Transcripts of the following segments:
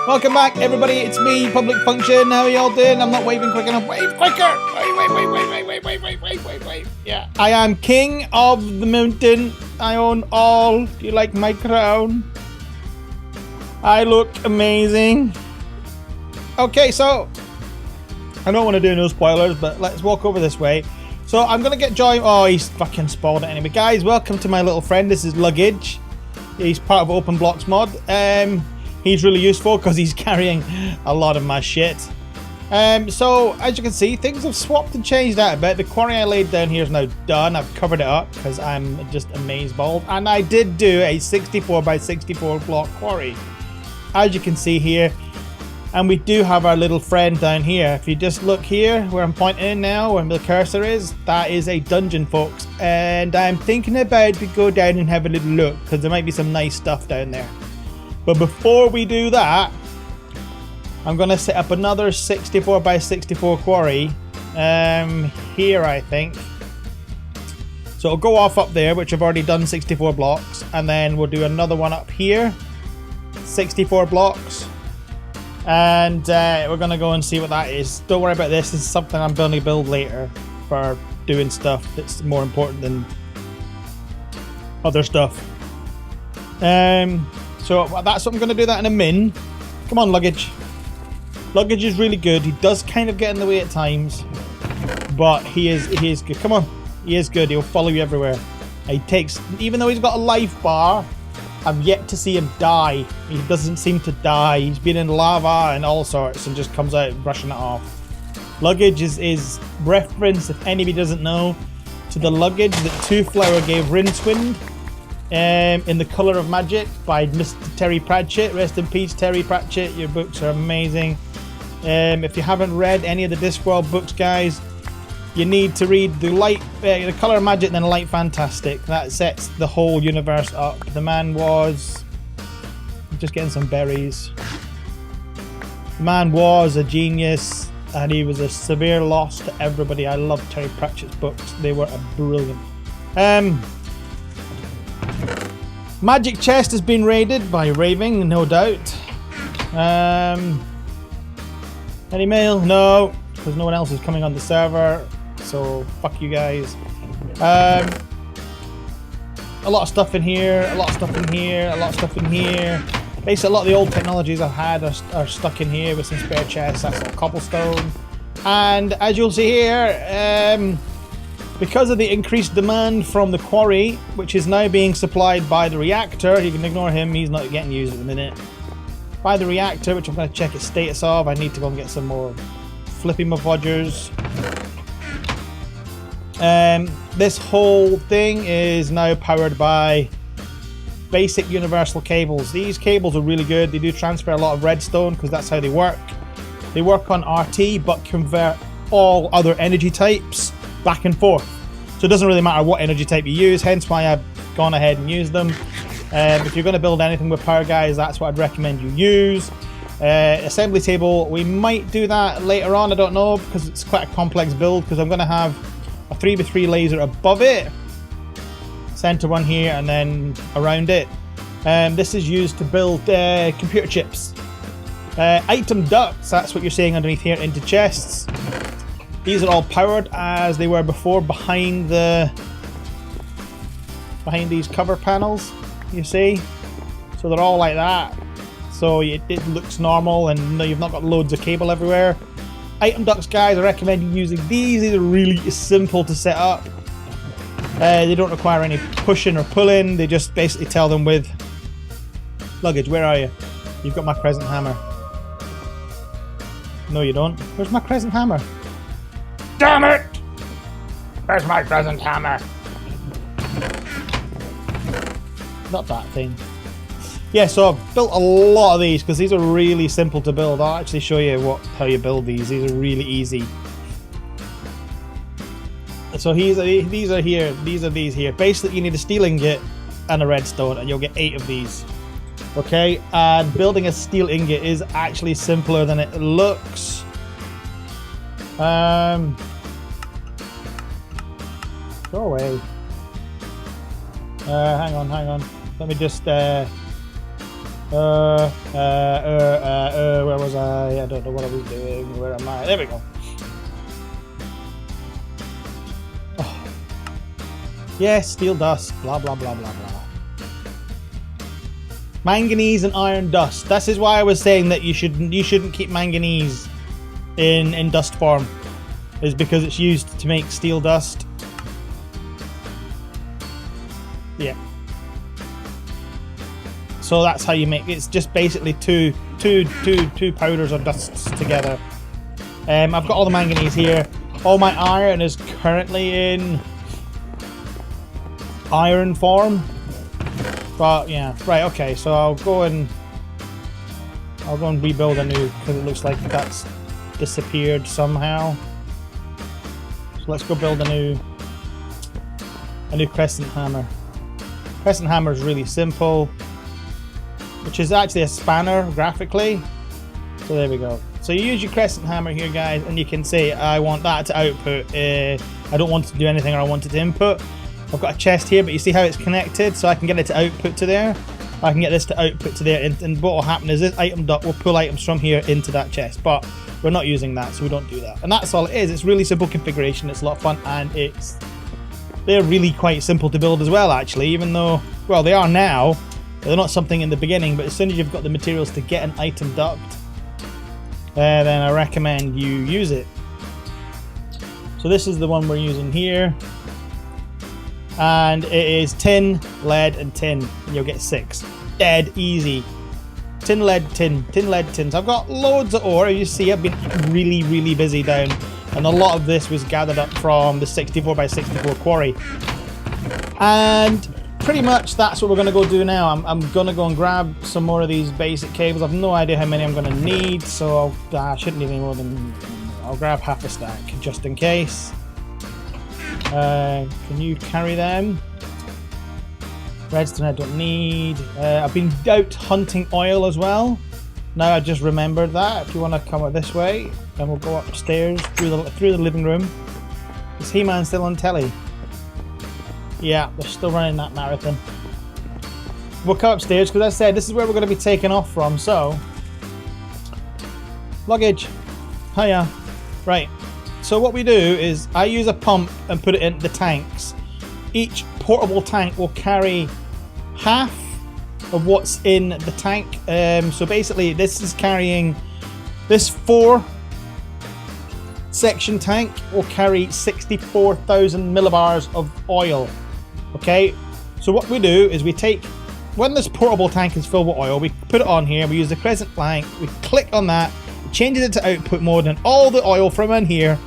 Welcome back, everybody. It's me, Public Function. How are y'all doing? I'm not waving quick enough. Wave quicker! Wait. Yeah. I am king of the mountain. I own all. Do you like my crown? I look amazing. Okay, so I don't want to do no spoilers, but let's walk over this way. So I'm gonna get joined. Oh, he's fucking spoiled it anyway. Guys, welcome to my little friend. This is Luggage. He's part of Open Blocks mod. He's really useful because he's carrying a lot of my shit. So as you can see, things have swapped and changed out a bit. The quarry I laid down here is now done. I've covered it up because I'm just amazeballs. And I did do a 64 by 64 block quarry, as you can see here. And we do have our little friend down here. If you just look here where I'm pointing in now, where the cursor is, that is a dungeon, folks. And I'm thinking about to go down and have a little look because there might be some nice stuff down there. But before we do that, I'm going to set up another 64 by 64 quarry here, I think. So it'll go off up there, which I've already done 64 blocks. And then we'll do another one up here, 64 blocks. And we're going to go and see what that is. Don't worry about this. This is something I'm going to build later for doing stuff that's more important than other stuff. So that's what I'm going to do that in a min. Come on, Luggage. Luggage is really good. He does kind of get in the way at times, but he is good. Come on. He is good. He'll follow you everywhere. He takes, even though he's got a life bar, I've yet to see him die. He doesn't seem to die. He's been in lava and all sorts and just comes out brushing it off. Luggage is reference, if anybody doesn't know, to the luggage that Two Flower gave Rincewind in The Colour of Magic by Mr. Terry Pratchett. Rest in peace, Terry Pratchett. Your books are amazing. If you haven't read any of the Discworld books, guys, you need to read The Colour of Magic, then Light Fantastic. That sets the whole universe up. The man was... just getting some berries. The man was a genius, and he was a severe loss to everybody. I love Terry Pratchett's books. They were brilliant. Magic Chest has been raided by Raving, no doubt. Any mail? No, because no one else is coming on the server. So fuck you guys. A lot of stuff in here, a lot of stuff in here, a lot of stuff in here. Basically, a lot of the old technologies I've had are stuck in here with some spare chests. That's all cobblestone. And as you'll see here, because of the increased demand from the quarry, which is now being supplied by the reactor, you can ignore him, he's not getting used at the minute. By the reactor, which I'm going to check its status of. I need to go and get some more flippy mavodgers. This whole thing is now powered by basic universal cables. These cables are really good. They do transfer a lot of redstone because that's how they work. They work on RT but convert all other energy types back and forth. So it doesn't really matter what energy type you use, hence why I've gone ahead and used them. If you're going to build anything with power, guys, that's what I'd recommend you use. Assembly table, we might do that later on, I don't know, because it's quite a complex build, because I'm going to have a 3x3 laser above it, center one here, and then around it. This is used to build computer chips. Item ducts, that's what you're seeing underneath here, into chests. These are all powered as they were before behind these cover panels, you see. So they're all like that. So it looks normal and you've not got loads of cable everywhere. Item ducts, guys, I recommend you using these. These are really simple to set up. They don't require any pushing or pulling. They just basically tell them with Luggage, where are you? You've got my crescent hammer. No, you don't. Where's my crescent hammer? Damn it! Where's my crescent hammer? Not that thing. Yeah, so I've built a lot of these because these are really simple to build. I'll actually show you how you build these. These are really easy. So these are here. These are these here. Basically, you need a steel ingot and a redstone, and you'll get 8 of these. Okay, and building a steel ingot is actually simpler than it looks. Go away. Hang on. Let me just Where was I? I don't know what I was doing. Where am I? There we go. Oh. Yes, steel dust. Blah, blah, blah, blah, blah. Manganese and iron dust. This is why I was saying that you shouldn't keep manganese in dust form. Is because it's used to make steel dust. Yeah. So that's how you make it. It's just basically two powders or dusts together. I've got all the manganese here. All my iron is currently in iron form. But yeah, right. Okay, so I'll go and rebuild a new because it looks like that's disappeared somehow. So let's go build a new crescent hammer. Crescent hammer is really simple, which is actually a spanner graphically. So there we go. So you use your crescent hammer here, guys, and you can say I want that to output. I don't want it to do anything, or I want it to input. I've got a chest here, but you see how it's connected, so I can get it to output to there. I can get this to output to there, and what will happen is this item duct will pull items from here into that chest, but we're not using that, so we don't do that. And that's all it is. It's really simple configuration. It's a lot of fun, and they're really quite simple to build as well, actually, even though, well, they are now. They're not something in the beginning, but as soon as you've got the materials to get an item duct, then I recommend you use it. So this is the one we're using here. And it is tin, lead, and tin. You'll get 6. Dead easy. Tin, lead, tin. Tin, lead, tin. So I've got loads of ore. You see, I've been really, really busy down. And a lot of this was gathered up from the 64x64 quarry. And pretty much that's what we're going to go do now. I'm going to go and grab some more of these basic cables. I've no idea how many I'm going to need. So I shouldn't need any more than... I'll grab half a stack just in case. Can you carry them? Redstone I don't need. I've been out hunting oil as well. Now I just remembered that. If you want to come up this way, then we'll go upstairs through the living room. Is He-Man still on telly? Yeah, they're still running that marathon. We'll come upstairs because I said this is where we're going to be taking off from. So, luggage. Hiya. Right. So what we do is I use a pump and put it in the tanks. Each portable tank will carry half of what's in the tank. So basically this is carrying, this 4 section tank will carry 64,000 millibars of oil. Okay, so what we do is we take, when this portable tank is filled with oil, we put it on here, we use the crescent plank, we click on that, it changes it to output mode, and all the oil from in here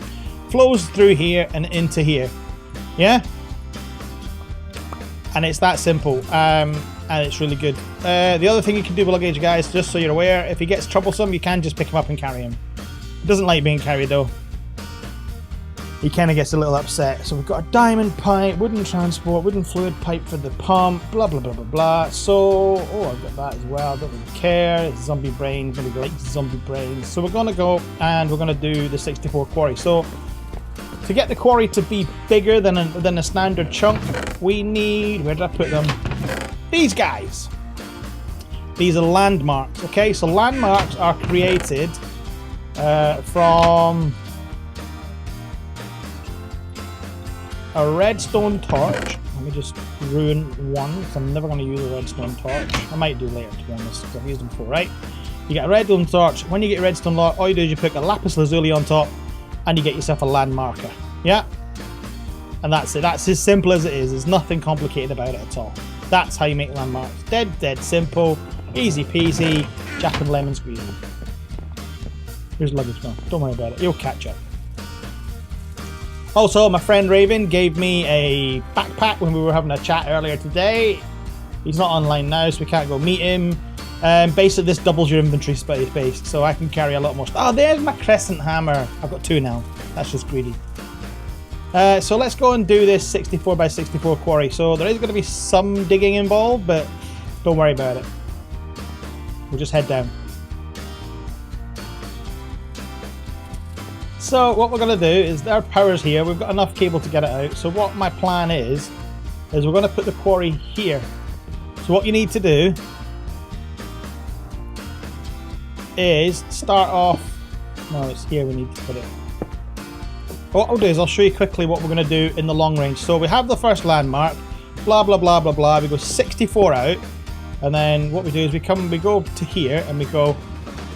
flows through here and into here. Yeah? And it's that simple. And it's really good. The other thing you can do with luggage, guys, just so you're aware, if he gets troublesome, you can just pick him up and carry him. He doesn't like being carried though. He kind of gets a little upset. So we've got a diamond pipe, wooden transport, wooden fluid pipe for the pump, blah, blah, blah, blah, blah. So, oh, I've got that as well. I don't really care. It's zombie brains. Nobody likes zombie brains. So we're going to go and we're going to do the 64 quarry. So to get the quarry to be bigger than a standard chunk, we need, where did I put them? These guys. These are landmarks, okay? So landmarks are created from a redstone torch. Let me just ruin one, because I'm never going to use a redstone torch. I might do later, to be honest, because I've used them before, right? You get a redstone torch. When you get a redstone torch, all you do is you put a lapis lazuli on top, and you get yourself a land marker. Yeah? And that's it. That's as simple as it is. There's nothing complicated about it at all. That's how you make landmarks. Dead simple. Easy peasy. Jack and lemon squeezy. Here's luggage one. Don't worry about it. You'll catch up. Also, my friend Raven gave me a backpack when we were having a chat earlier today. He's not online now, so we can't go meet him. Basically, this doubles your inventory space, so I can carry a lot more stuff. Oh, there's my crescent hammer. I've got 2 now. That's just greedy. So let's go and do this 64x64 quarry. So there is going to be some digging involved, but don't worry about it. We'll just head down. So what we're going to do is, our power's here. We've got enough cable to get it out. So what my plan is we're going to put the quarry here. So what you need to do is start off. No, it's here we need to put it. What I'll do is I'll show you quickly what we're going to do in the long range. So we have the first landmark, blah blah blah blah blah. We go 64 out, and then what we do is we go to here and we go,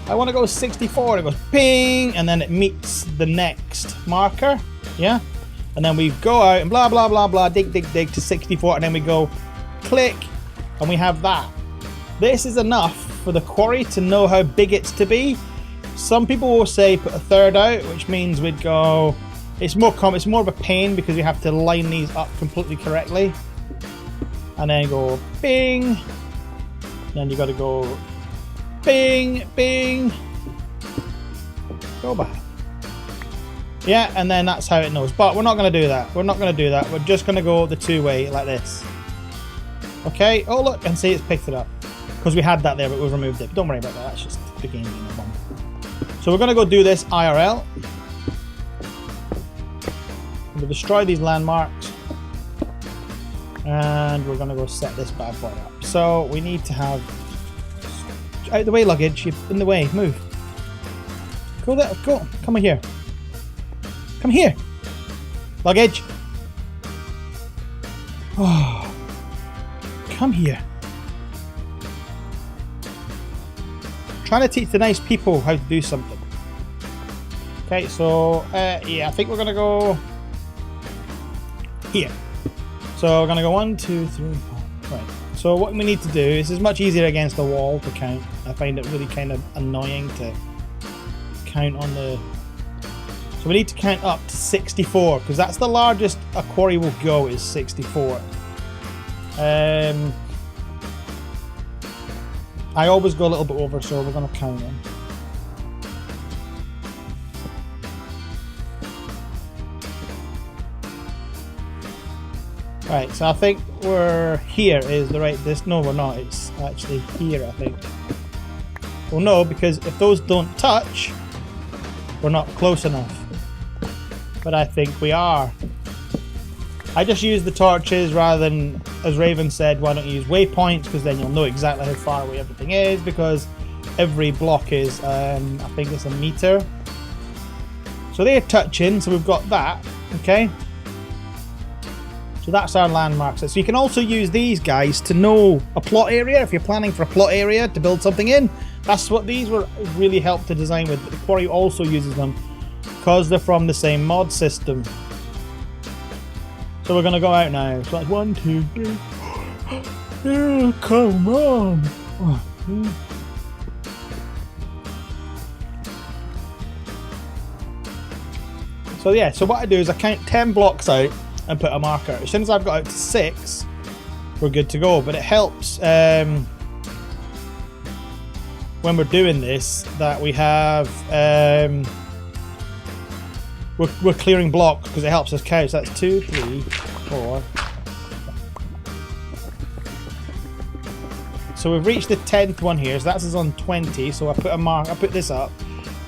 I want to go 64. It goes ping, and then it meets the next marker. Yeah, and then we go out and blah blah blah blah, dig dig dig to 64, and then we go click, and we have that. This is enough for the quarry to know how big it's to be. Some people will say put a third out, which means we'd go. It's more of a pain because you have to line these up completely correctly, and then go bing. Then you got to go bing bing. Go back. Yeah, and then that's how it knows. But we're not going to do that. We're not going to do that. We're just going to go the two-way like this. Okay. Oh look, and see it's picked it up because we had that there, but we've removed it. Don't worry about that. That's just the game being a bum. So we're going to go do this IRL. We'll destroy these landmarks, and we're going to go set this bad boy up. So we need to have out the way luggage. You're in the way. Move. Go there. Go. Come here. Come here. Luggage. Oh. Come here. Trying to teach the nice people how to do something. Okay, so yeah, I think we're going to go here. So we're going to go 1, 2, 3, 4. Right. So what we need to do is it's much easier against the wall to count. I find it really kind of annoying to count on the. So we need to count up to 64 because that's the largest a quarry will go is 64. I always go a little bit over, so we're going to count them. Right, so I think we're here is the right this. No, we're not. It's actually here, I think. Well, no, because if those don't touch, we're not close enough. But I think we are. I just use the torches rather than, as Raven said, why don't you use waypoints, because then you'll know exactly how far away everything is, because every block is, I think it's a meter. So they're touching, so we've got that, okay? So that's our landmarks. So you can also use these guys to know a plot area, if you're planning for a plot area to build something in. That's what these were really helped to design with, but the quarry also uses them because they're from the same mod system. So we're going to go out now. So like 1, 2, 3. Oh, come on. Oh. So yeah, so what I do is I count 10 blocks out and put a marker. As soon as I've got out to 6, we're good to go. But it helps when we're doing this that we have we're clearing blocks because it helps us count. So that's 2, 3, 4. So we've reached the 10th one here. So that's us on 20. So I put a mark. I put this up.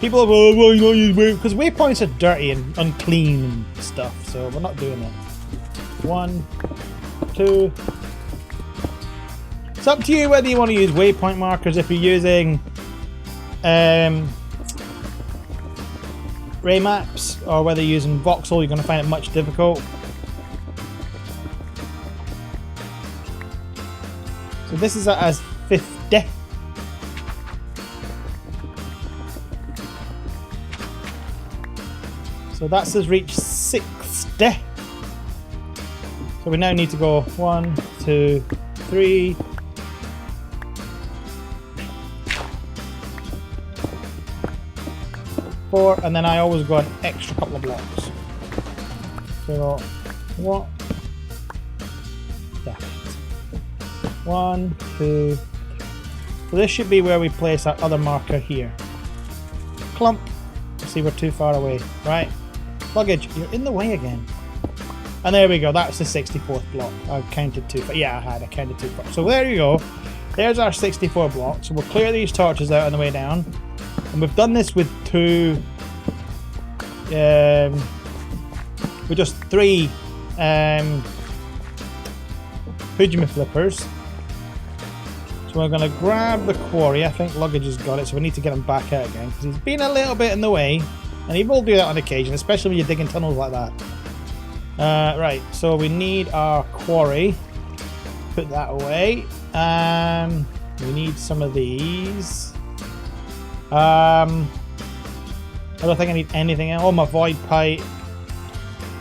People are well, you don't use waypoints because waypoints are dirty and unclean and stuff. So we're not doing it. 1, 2. It's up to you whether you want to use waypoint markers. If you're using ray maps or whether you're using voxel, you're going to find it much difficult. So this is as 50. So that's us reached 60. So we now need to go 1, 2, 3. 4, and then I always go an extra couple of blocks. So what? Yeah. 1, 2. So this should be where we place our other marker here. Clump. See, we're too far away. Right. Luggage, you're in the way again. And there we go. That's the 64th block. I've counted 2. Yeah, I counted 2. So there you go. There's our 64 blocks. So we'll clear these torches out on the way down. And we've done this with 2, with just 3 Fujima flippers. So we're going to grab the quarry. I think Luggage has got it, so we need to get him back out again because he's been a little bit in the way. And he will do that on occasion, especially when you're digging tunnels like that. Right, so we need our quarry. Put that away. We need some of these. I don't think I need anything else. Oh, my void pipe.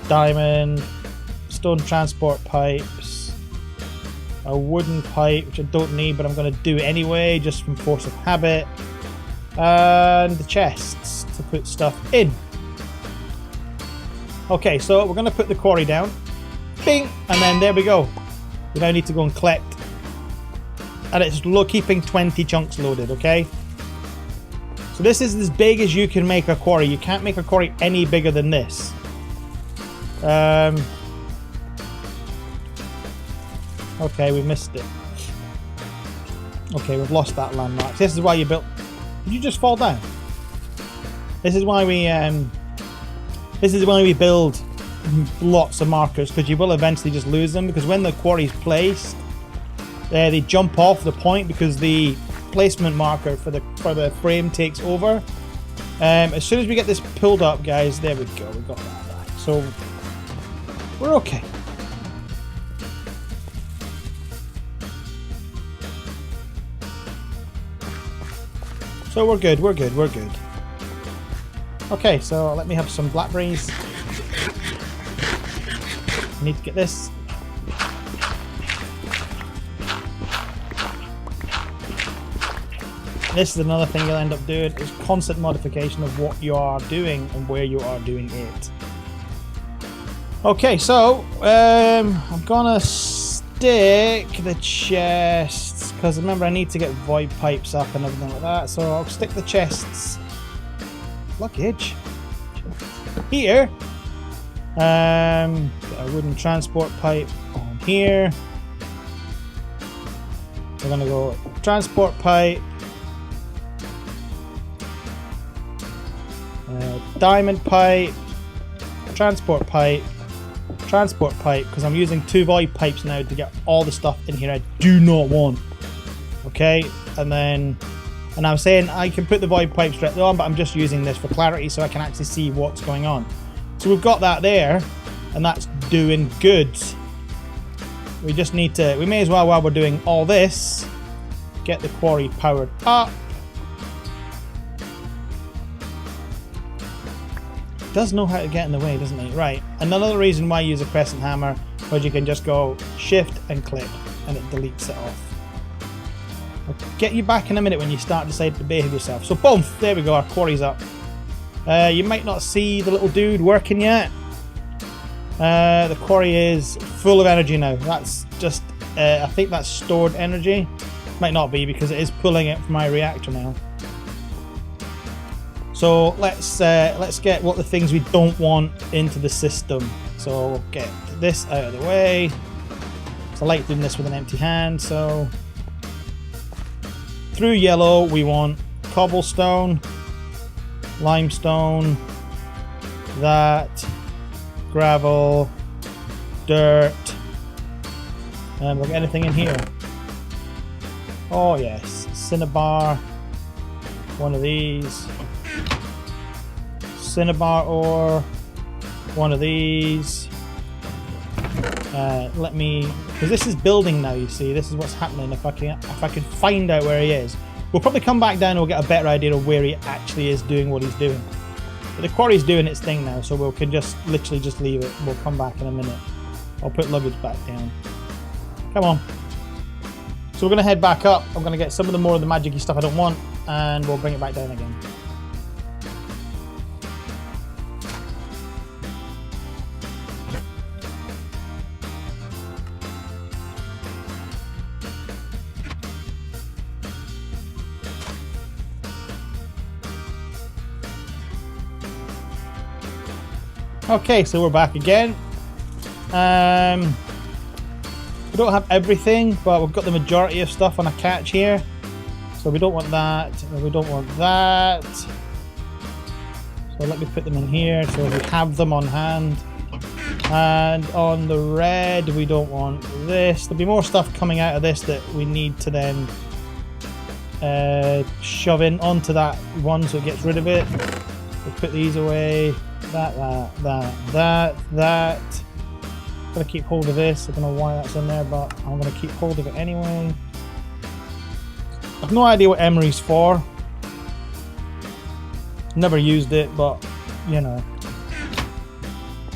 Diamond. Stone transport pipes. A wooden pipe, which I don't need, but I'm going to do anyway, just from force of habit. And the chests to put stuff in. Okay, so we're going to put the quarry down. Bing! And then there we go. We now need to go and collect. And it's keeping 20 chunks loaded, okay? So this is as big as you can make a quarry. You can't make a quarry any bigger than this. Okay, we missed it. Okay, we've lost that landmark. This is why you built... Did you just fall down? This is why we build lots of markers, because you will eventually just lose them, because when the quarry's placed, they jump off the point because the placement marker for the frame takes over. As soon as we get this pulled up, guys, there we go. We got that back. So we're okay. So we're good. We're good. We're good. Okay, so let me have some blackberries. Need to get this. This is another thing you'll end up doing, is constant modification of what you are doing and where you are doing it. Okay, so I'm gonna stick the chests, because remember I need to get void pipes up and everything like that, so I'll stick the chests. Luggage here. Get a wooden transport pipe on here. We're gonna go transport pipe, diamond pipe, transport pipe, because I'm using 2 void pipes now to get all the stuff in here I do not want. Okay, and I'm saying I can put the void pipes directly on, but I'm just using this for clarity so I can actually see what's going on. So we've got that there, and that's doing good. We just need to, we may as well, while we're doing all this, get the quarry powered up. It does know how to get in the way, doesn't it? Right, another reason why I use a crescent hammer, was you can just go shift and click, and it deletes it off. I'll get you back in a minute when you start deciding to behave yourself. So boom, there we go, our quarry's up. You might not see the little dude working yet. The quarry is full of energy now. That's just, I think that's stored energy. Might not be, because it is pulling it from my reactor now. So let's get what the things we don't want into the system. So we'll get this out of the way. So I like doing this with an empty hand. So through yellow we want cobblestone, limestone, that, gravel, dirt, and we'll get anything in here. Oh yes, cinnabar, one of these, cinnabar ore, one of these. Let me, because this is building now, you see, this is what's happening. If I can find out where he is, we'll probably come back down and we'll get a better idea of where he actually is doing what he's doing. But the quarry's doing its thing now, so we can just literally just leave it. We'll come back in a minute. I'll put luggage back down. Come on. So we're going to head back up. I'm going to get some of the more of the magic-y stuff I don't want, and we'll bring it back down again. Okay, so we're back again. We don't have everything, but we've got the majority of stuff on a catch here. So we don't want that, and we don't want that. So let me put them in here so we have them on hand. And on the red, we don't want this. There'll be more stuff coming out of this that we need to then shove in onto that one so it gets rid of it. We'll put these away. That. Gotta keep hold of this. I don't know why that's in there, but I'm gonna keep hold of it anyway. I've no idea what emery's for. Never used it, but you know.